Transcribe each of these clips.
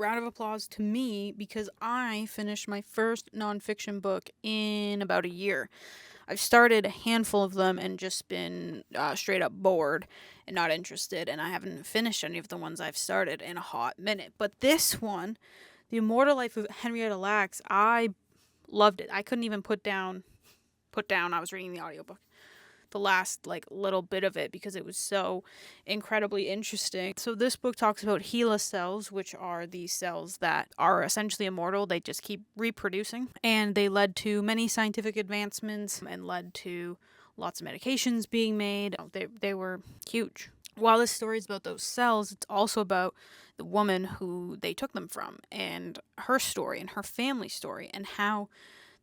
round of applause to me because I finished my first nonfiction book in about a year. I've started a handful of them and just been straight up bored and not interested, and I haven't finished any of the ones I've started in a hot minute. But this one, The Immortal Life of Henrietta Lacks, I loved it. I couldn't even put down, I was reading the audiobook, the last little bit of it because it was so incredibly interesting. So this book talks about HeLa cells, which are these cells that are essentially immortal. They just keep reproducing, and they led to many scientific advancements and led to lots of medications being made. They were huge. While this story is about those cells, it's also about the woman who they took them from and her story and her family story and how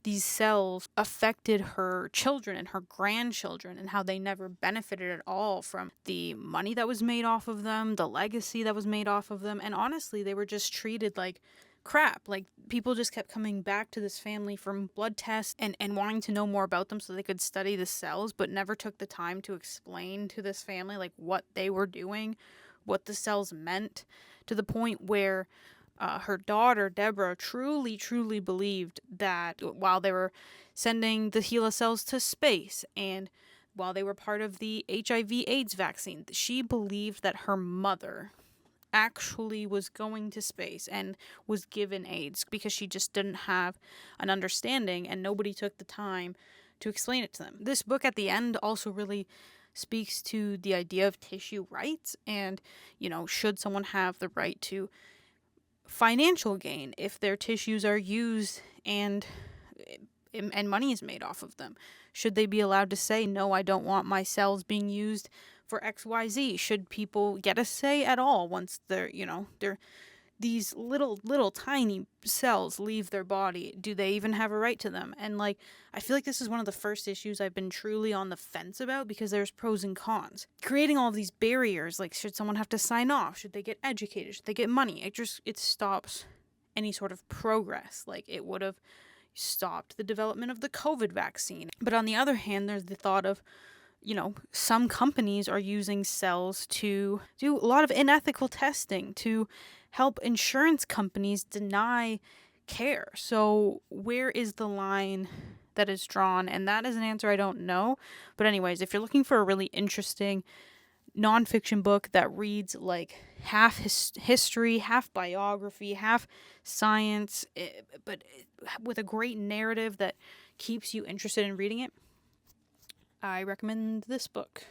these cells affected her children and her grandchildren and how they never benefited at all from the money that was made off of them, the legacy that was made off of them. And honestly, they were just treated like crap. Like, people just kept coming back to this family from blood tests and wanting to know more about them so they could study the cells, but never took the time to explain to this family what they were doing, what the cells meant, to the point where her daughter, Deborah, truly believed that while they were sending the HeLa cells to space and while they were part of the HIV/AIDS vaccine, she believed that her mother actually was going to space and was given AIDS because she just didn't have an understanding and nobody took the time to explain it to them. This book at the end also really speaks to the idea of tissue rights and, should someone have the right to financial gain if their tissues are used and money is made off of them? Should they be allowed to say, no, I don't want my cells being used for XYZ? Should people get a say at all once they're these little tiny cells leave their body? Do they even have a right to them? And I feel like this is one of the first issues I've been truly on the fence about because there's pros and cons. Creating all of these barriers, should someone have to sign off? Should they get educated? Should they get money? It stops any sort of progress. It would have stopped the development of the COVID vaccine. But on the other hand, there's the thought of, some companies are using cells to do a lot of unethical testing to help insurance companies deny care. So where is the line that is drawn? And that is an answer I don't know. But anyways, if you're looking for a really interesting nonfiction book that reads half history, half biography, half science, but with a great narrative that keeps you interested in reading it, I recommend this book.